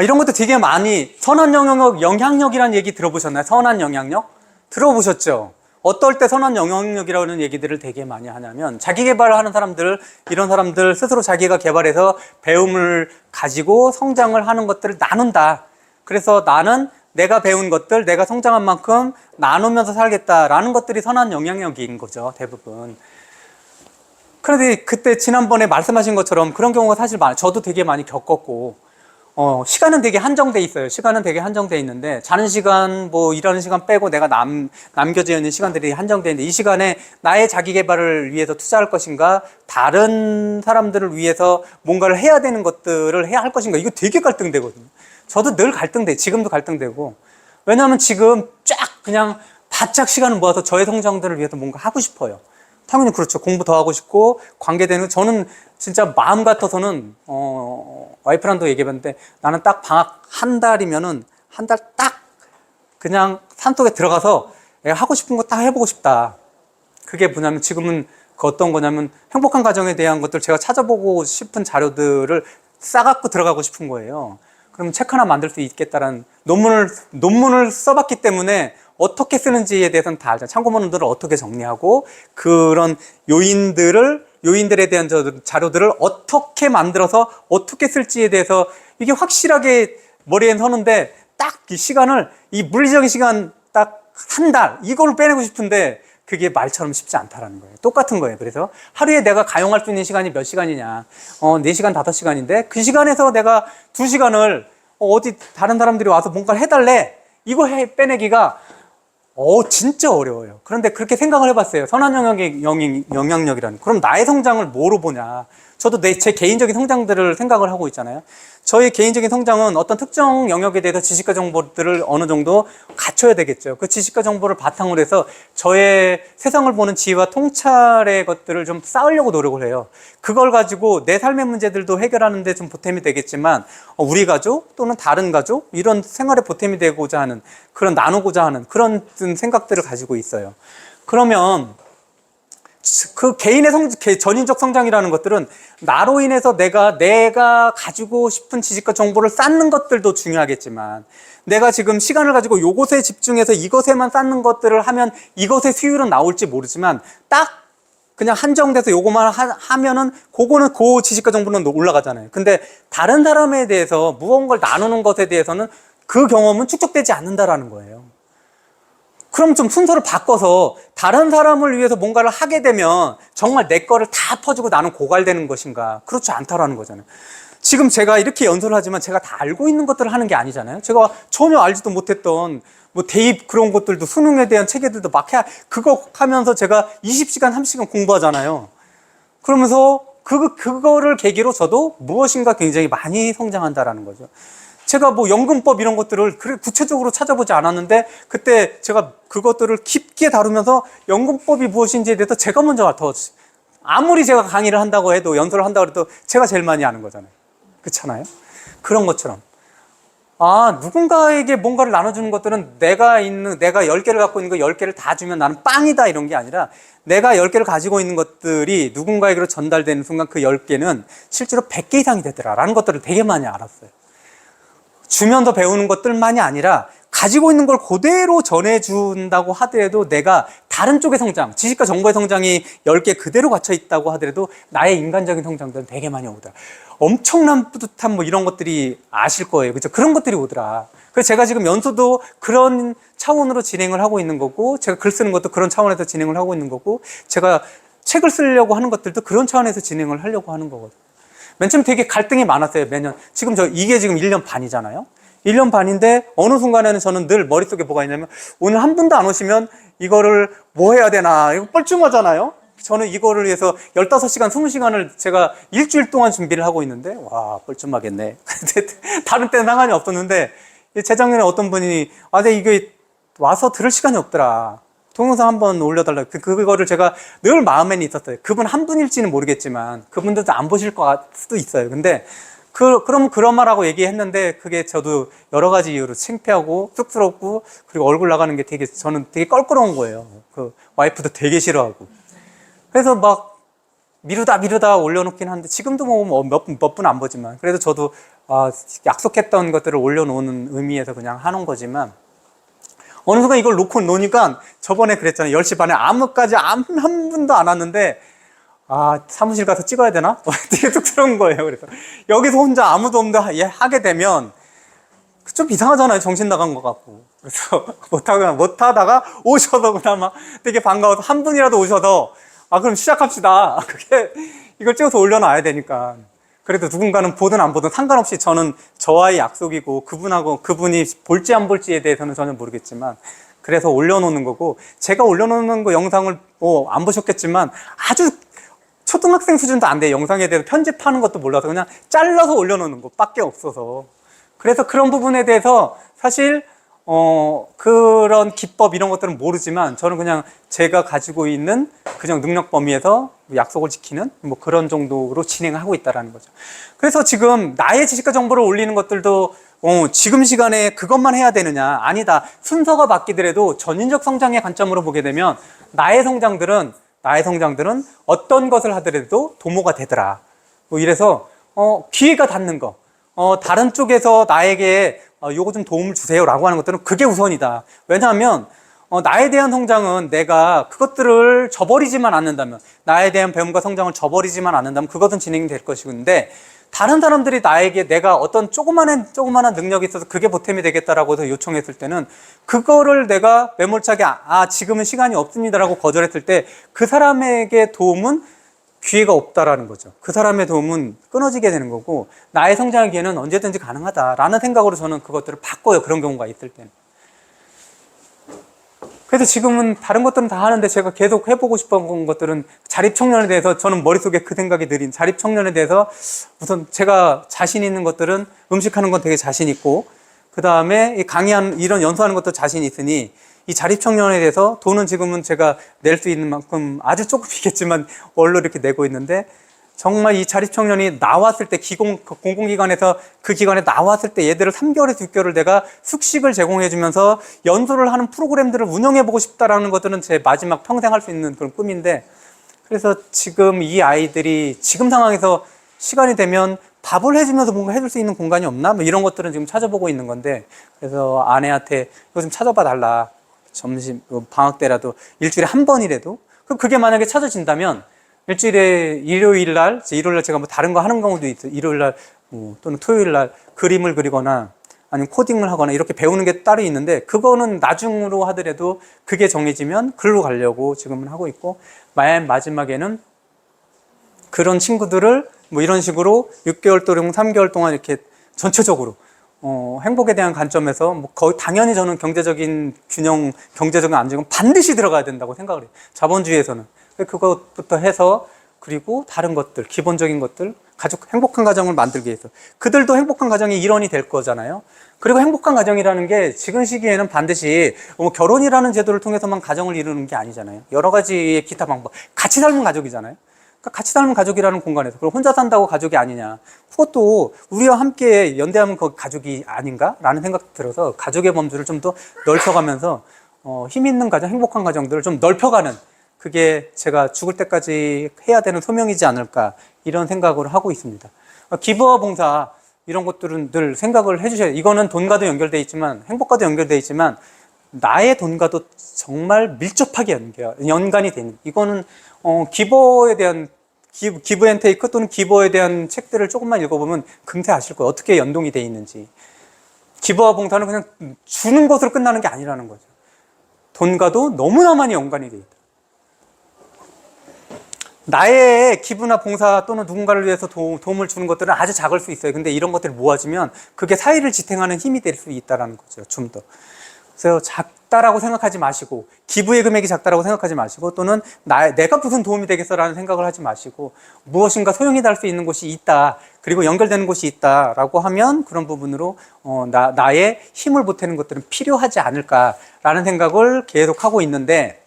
이런 것도 되게 많이, 선한 영향력이라는 얘기 들어보셨나요? 선한 영향력? 들어보셨죠? 어떨 때 선한 영향력이라는 얘기들을 되게 많이 하냐면, 자기 개발을 하는 사람들, 이런 사람들 스스로 자기가 개발해서 배움을 가지고 성장을 하는 것들을 나눈다. 그래서 나는 내가 배운 것들, 내가 성장한 만큼 나누면서 살겠다라는 것들이 선한 영향력인 거죠, 대부분. 그런데 그때 지난번에 말씀하신 것처럼 그런 경우가 사실 많아요. 저도 되게 많이 겪었고, 시간은 되게 한정돼 있어요. 시간은 되게 한정돼 있는데, 자는 시간, 뭐, 일하는 시간 빼고 내가 남겨져 있는 시간들이 한정돼 있는데, 이 시간에 나의 자기 개발을 위해서 투자할 것인가, 다른 사람들을 위해서 뭔가를 해야 되는 것들을 해야 할 것인가, 이거 되게 갈등되거든요. 저도 늘 갈등돼, 지금도 갈등되고. 왜냐하면 지금 쫙 그냥 바짝 시간을 모아서 저의 성장들을 위해서 뭔가 하고 싶어요. 당연히 그렇죠. 공부 더 하고 싶고, 관계되는, 저는 진짜 마음 같아서는, 와이프랑도 얘기해봤는데, 나는 딱 방학 한 달이면은, 한 달 딱, 그냥 산속에 들어가서 내가 하고 싶은 거 딱 해보고 싶다. 그게 뭐냐면, 지금은 그 어떤 거냐면, 행복한 가정에 대한 것들 제가 찾아보고 싶은 자료들을 싸갖고 들어가고 싶은 거예요. 그럼 책 하나 만들 수 있겠다라는 논문을 써봤기 때문에 어떻게 쓰는지에 대해서는 다 알잖아요. 참고문들을 어떻게 정리하고 그런 요인들에 대한 자료들을 어떻게 만들어서 어떻게 쓸지에 대해서 이게 확실하게 머리에 서는데 딱 이 시간을, 이 물리적인 시간 딱 한 달, 이걸 빼내고 싶은데 그게 말처럼 쉽지 않다라는 거예요. 똑같은 거예요. 그래서 하루에 내가 가용할 수 있는 시간이 몇 시간이냐. 4시간, 5시간인데 그 시간에서 내가 2시간을 어디 다른 사람들이 와서 뭔가를 해달래. 이거 빼내기가 진짜 어려워요. 그런데 그렇게 생각을 해봤어요. 선한 영향력이라는. 그럼 나의 성장을 뭐로 보냐. 저도 제 개인적인 성장들을 생각을 하고 있잖아요. 저의 개인적인 성장은 어떤 특정 영역에 대해서 지식과 정보들을 어느 정도 갖춰야 되겠죠. 그 지식과 정보를 바탕으로 해서 저의 세상을 보는 지혜와 통찰의 것들을 좀 쌓으려고 노력을 해요. 그걸 가지고 내 삶의 문제들도 해결하는 데 좀 보탬이 되겠지만, 우리 가족 또는 다른 가족, 이런 생활에 보탬이 되고자 하는, 그런 나누고자 하는 그런 생각들을 가지고 있어요. 그러면 그 개인의 전인적 성장이라는 것들은 나로 인해서 내가 가지고 싶은 지식과 정보를 쌓는 것들도 중요하겠지만, 내가 지금 시간을 가지고 요것에 집중해서 이것에만 쌓는 것들을 하면 이것의 수율은 나올지 모르지만, 딱 그냥 한정돼서 요것만 하면은 그거는 그 지식과 정보는 올라가잖아요. 근데 다른 사람에 대해서 무언가를 나누는 것에 대해서는 그 경험은 축적되지 않는다라는 거예요. 그럼 좀 순서를 바꿔서 다른 사람을 위해서 뭔가를 하게 되면 정말 내 거를 다 퍼주고 나는 고갈되는 것인가? 그렇지 않다라는 거잖아요. 지금 제가 이렇게 연설을 하지만 제가 다 알고 있는 것들을 하는 게 아니잖아요. 제가 전혀 알지도 못했던 뭐 대입 그런 것들도, 수능에 대한 체계들도 막 그거 하면서 제가 20시간, 30시간 공부하잖아요. 그러면서 그거를 계기로 저도 무엇인가 굉장히 많이 성장한다라는 거죠. 제가 뭐 연금법 이런 것들을 구체적으로 찾아보지 않았는데, 그때 제가 그것들을 깊게 다루면서 연금법이 무엇인지에 대해서 제가 먼저 아무리 제가 강의를 한다고 해도, 연설을 한다고 해도 제가 제일 많이 아는 거잖아요. 그렇잖아요? 그런 것처럼. 누군가에게 뭔가를 나눠주는 것들은 내가 10개를 갖고 있는 거 10개를 다 주면 나는 빵이다, 이런 게 아니라, 내가 10개를 가지고 있는 것들이 누군가에게로 전달되는 순간 그 10개는 실제로 100개 이상이 되더라라는 것들을 되게 많이 알았어요. 주면서 배우는 것들만이 아니라 가지고 있는 걸 그대로 전해준다고 하더라도 내가 다른 쪽의 성장, 지식과 정보의 성장이 10개 그대로 갇혀 있다고 하더라도 나의 인간적인 성장들은 되게 많이 오더라. 엄청난 뿌듯함, 뭐 이런 것들이 아실 거예요. 그죠? 그런 것들이 오더라. 그래서 제가 지금 연수도 그런 차원으로 진행을 하고 있는 거고, 제가 글 쓰는 것도 그런 차원에서 진행을 하고 있는 거고, 제가 책을 쓰려고 하는 것들도 그런 차원에서 진행을 하려고 하는 거거든요. 맨 처음 되게 갈등이 많았어요, 매년. 이게 지금 1년 반이잖아요? 1년 반인데, 어느 순간에는 저는 늘 머릿속에 뭐가 있냐면, 오늘 한 분도 안 오시면 이거를 뭐 해야 되나, 이거 뻘쭘하잖아요? 저는 이거를 위해서 15시간, 20시간을 제가 일주일 동안 준비를 하고 있는데, 와, 뻘쭘하겠네. 다른 때는 상관이 없었는데, 재작년에 어떤 분이, 이게 와서 들을 시간이 없더라. 동영상 한번 올려달라고. 그거를 제가 늘 마음에는 있었어요. 그분 한 분일지는 모르겠지만, 그분들도 안 보실 수도 있어요. 근데, 그럼 그런 말하고 얘기했는데, 그게 저도 여러 가지 이유로 창피하고, 쑥스럽고, 그리고 얼굴 나가는 게 저는 되게 껄끄러운 거예요. 와이프도 되게 싫어하고. 그래서 막, 미루다 올려놓긴 하는데, 지금도 뭐 몇 분 안 보지만, 그래도 저도 약속했던 것들을 올려놓는 의미에서 그냥 하는 거지만, 어느 순간 이걸 놓고 노니까 저번에 그랬잖아요. 10시 반에 아무까지 한 분도 안 왔는데, 사무실 가서 찍어야 되나? 되게 쑥스러운 거예요. 그래서 여기서 혼자 아무도 없는데 하게 되면 좀 이상하잖아요. 정신 나간 것 같고. 그래서 못하다가 오셔서 그나마 되게 반가워서 한 분이라도 오셔서 그럼 시작합시다. 이걸 찍어서 올려놔야 되니까. 그래도 누군가는 보든 안 보든 상관없이 저는 저와의 약속이고 그분이 볼지 안 볼지에 대해서는 전혀 모르겠지만, 그래서 올려놓는 거고, 제가 올려놓는 거 영상을 안 보셨겠지만 아주 초등학생 수준도 안 돼. 영상에 대해서 편집하는 것도 몰라서 그냥 잘라서 올려놓는 것밖에 없어서. 그래서 그런 부분에 대해서 사실 그런 기법 이런 것들은 모르지만, 저는 그냥 제가 가지고 있는 그냥 능력 범위에서 약속을 지키는 그런 정도로 진행하고 있다는 거죠. 그래서 지금 나의 지식과 정보를 올리는 것들도 지금 시간에 그것만 해야 되느냐? 아니다. 순서가 바뀌더라도 전인적 성장의 관점으로 보게 되면 나의 성장들은 어떤 것을 하더라도 도모가 되더라. 이래서 기회가 닿는 거, 다른 쪽에서 나에게 요거 좀 도움을 주세요라고 하는 것들은 그게 우선이다. 왜냐하면 나에 대한 성장은 내가 그것들을 저버리지만 않는다면, 나에 대한 배움과 성장을 저버리지만 않는다면 그것은 진행이 될 것이근데, 다른 사람들이 나에게 내가 어떤 조그마한 능력이 있어서 그게 보탬이 되겠다라고 해서 요청했을 때는 그거를 내가 매몰차게 지금은 시간이 없습니다라고 거절했을 때 그 사람에게 도움은 기회가 없다라는 거죠. 그 사람의 도움은 끊어지게 되는 거고, 나의 성장의 기회는 언제든지 가능하다라는 생각으로 저는 그것들을 바꿔요. 그런 경우가 있을 때는. 그래서 지금은 다른 것들은 다 하는데, 제가 계속 해보고 싶은 것들은 자립청년에 대해서, 저는 머릿속에 그 생각이 들인 자립청년에 대해서 우선 제가 자신 있는 것들은 음식하는 건 되게 자신 있고, 그 다음에 강의하는 이런 연수하는 것도 자신 있으니, 이 자립청년에 대해서 돈은 지금은 제가 낼 수 있는 만큼 아주 조금이겠지만 원로 이렇게 내고 있는데, 정말 이 자립청년이 나왔을 때, 공공기관에서 그 기관에 나왔을 때 얘들을 3개월에서 6개월을 내가 숙식을 제공해주면서 연수를 하는 프로그램들을 운영해보고 싶다라는 것들은 제 마지막 평생 할 수 있는 그런 꿈인데, 그래서 지금 이 아이들이 지금 상황에서 시간이 되면 밥을 해주면서 뭔가 해줄 수 있는 공간이 없나? 이런 것들은 지금 찾아보고 있는 건데, 그래서 아내한테 이거 좀 찾아봐 달라. 점심, 방학 때라도 일주일에 한 번이라도. 그럼 그게 만약에 찾아진다면 일주일에 일요일날 제가 다른 거 하는 경우도 있어요. 일요일날 또는 토요일날 그림을 그리거나 아니면 코딩을 하거나 이렇게 배우는 게 따로 있는데, 그거는 나중으로 하더라도 그게 정해지면 글로 가려고 지금은 하고 있고, 마지막에는 그런 친구들을 이런 식으로 6개월 또는 3개월 동안 이렇게 전체적으로 행복에 대한 관점에서 거의 당연히 저는 경제적인 균형, 경제적인 안정은 반드시 들어가야 된다고 생각을 해요. 자본주의에서는. 그것부터 해서, 그리고 다른 것들, 기본적인 것들, 행복한 가정을 만들기 위해서 그들도 행복한 가정의 일원이 될 거잖아요. 그리고 행복한 가정이라는 게 지금 시기에는 반드시 결혼이라는 제도를 통해서만 가정을 이루는 게 아니잖아요. 여러 가지의 기타 방법, 같이 살면 가족이잖아요. 그러니까 같이 살면 가족이라는 공간에서, 그럼 혼자 산다고 가족이 아니냐, 그것도 우리와 함께 연대하면 그 가족이 아닌가라는 생각 들어서, 가족의 범주를 좀 더 넓혀가면서 힘 있는 가정, 행복한 가정들을 좀 넓혀가는, 그게 제가 죽을 때까지 해야 되는 소명이지 않을까, 이런 생각을 하고 있습니다. 기부와 봉사 이런 것들은 늘 생각을 해주셔야 돼요. 이거는 돈과도 연결되어 있지만, 행복과도 연결되어 있지만, 나의 돈과도 정말 밀접하게 연관이 되는, 이거는 기부에 대한 기브 앤 테이크 또는 기부에 대한 책들을 조금만 읽어보면 금세 아실 거예요. 어떻게 연동이 되어 있는지. 기부와 봉사는 그냥 주는 것으로 끝나는 게 아니라는 거죠. 돈과도 너무나 많이 연관이 되어 있다. 나의 기부나 봉사 또는 누군가를 위해서 도움을 주는 것들은 아주 작을 수 있어요. 근데 이런 것들이 모아지면 그게 사회를 지탱하는 힘이 될 수 있다는 거죠. 좀 더. 그래서 작다라고 생각하지 마시고, 기부의 금액이 작다라고 생각하지 마시고, 또는 내가 무슨 도움이 되겠어라는 생각을 하지 마시고, 무엇인가 소용이 될 수 있는 곳이 있다, 그리고 연결되는 곳이 있다라고 하면 그런 부분으로 나의 힘을 보태는 것들은 필요하지 않을까라는 생각을 계속 하고 있는데,